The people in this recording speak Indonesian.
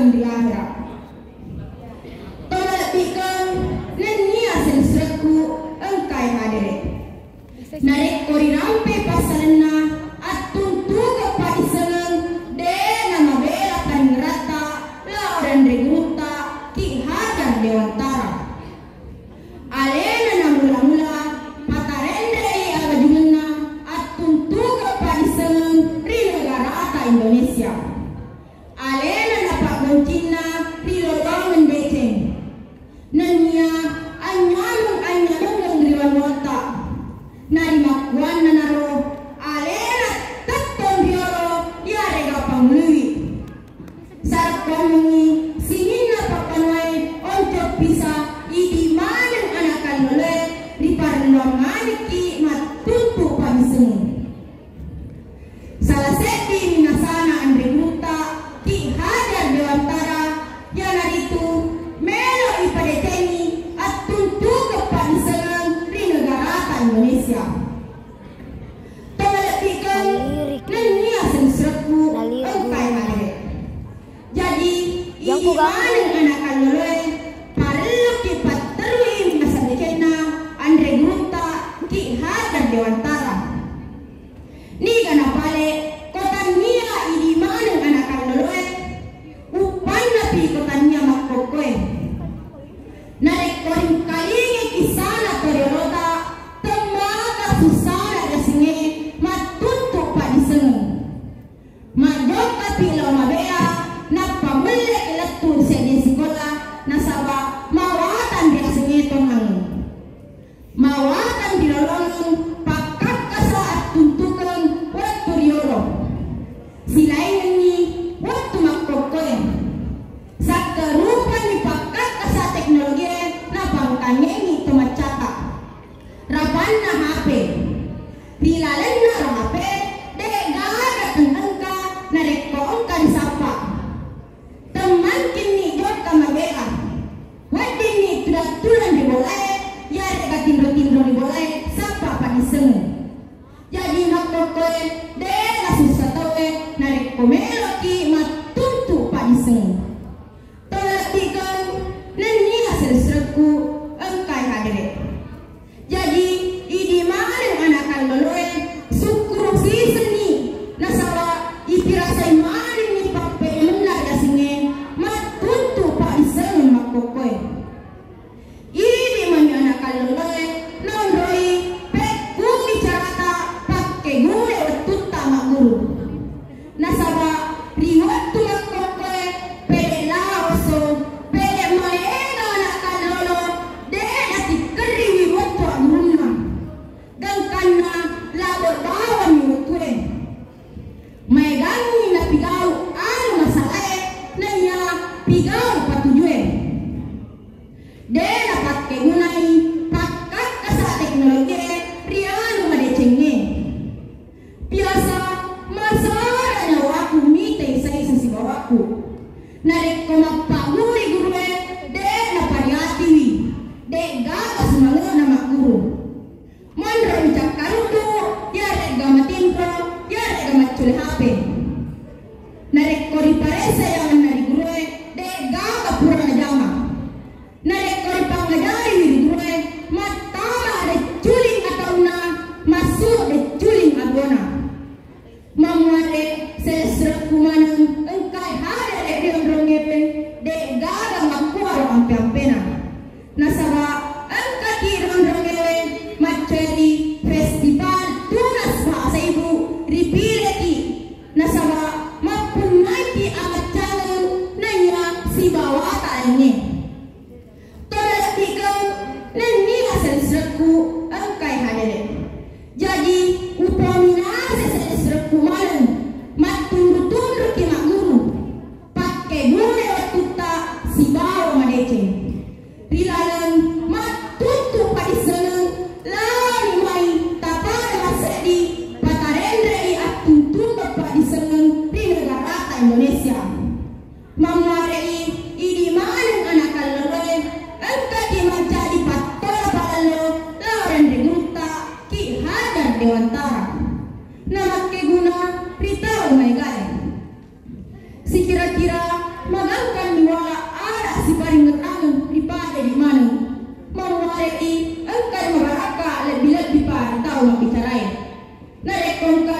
dan di akhirat. Tolak pikir nenia sensreku engkai hadere. Narik kori rampe pasalena atun tuga pai seneng de nama bela kan ngerata lauran regruta ki hajar dewantara. Alena na mula-mula patarendre agajunna atun tuga pai seneng ri negara ata Indonesia. Alena na pagoncina ri lolongan beceng. Nanya anyalung yang riwan wata. Nari makuan na naro alena taton rioro yare gapang lui. Sarap komungi sinin na papanway oncok pisa idi manang anakan lole di parluang maniki matutu panseng. Salah seti minasana andre gruta ki hajar dewantara yana itu melo ipadeteni atuntu kepansengan di negara Indonesia. Tolak-tikan nenia sensreku engkai hadere. Jadi ini maneng anakan lole parelu kipat terwi minasa dekena andre gruta ki hajar dewantara. Ni kana pale kota nia ini maneng anakan lole upan napi kota nia makokoe. Narek koring kalingi kisana toriorota temaga susana dasinge matutu padiseng. Majok api lau mabea napa mele eletur sedi sekolah nasaba mawatan dia singe tongang. Mawatan dilolong pakak kasaat tuntukan waktu rioro. Silain ini waktu makokoe. Sakarupan ni pakak kasa teknologi na pangkangengi tumacata. Rapan na HP. Pilalan na HP de gaga tengangka na rekoong karisapa. Teman kini jod kamabea. Wadin ni tulan di boleh ya reka tindro di boleh sapa paniseng. Jadi makokoe de na susatawe na rekomelo ki matuntu paniseng. Tolak-tikan nenia sensreku engkai hadere. Jadi idi maneng anakan loloe syukur si seni nasaba ipirasai maneng ni pape menar dasinge matuntu pa iseng makokoe. Idi mani anakan loloe nondoi peku bicarata pakai gule wetuta makuru. Nasaba riwat tu makokoe pede laoso pede maena anakan lolo de ati keriwi waktu aguruna dan karena labor bawa miwutue maegangi na pigau anu masalae nanya pigau patujue de dapat kegunai pakak kasa teknologi rianu madecenge biasa masara nyawaku mite saya sisi bawaku narek komak paguri gurue de na pariatiwi de gaga semangat nama guru mondro ucap karudu ya rek gama timpro ya rek gama cule HP narek kori parese yang nari gurue de gaga pura jama narek kori pangajari wiri gurue matama de culing atauna masuk de culing agona mamuare sesreku maneng engkai hadere riondrongepe de gaga makuaro ampe-ampena nasaba engkaki riondrongewe maceri festival tunas bahasa ibu ripileti nasaba mapunaiti amat calon nanya si bawata ini. Tolak tiga nenia sensreku engkai hadere. Jadi upamina sensreku maneng matundu-tundu ki makguru pakai gule watuta si bawa madece. Rilalan matutu padiseneng lari mai tapara masedi patarendre atuntu padiseneng di negara Indonesia. Mamarei idi maneng anakan loloe engka di mencari patola palalo lauren regruta ki hajar dewantara. Nama keguna ritau mai gale. Si kira-kira magangkan niwala ara si paringat anong ipade di manong mamuwareti ang kay magaraka lebilag di pa tao mapisaray narekong ka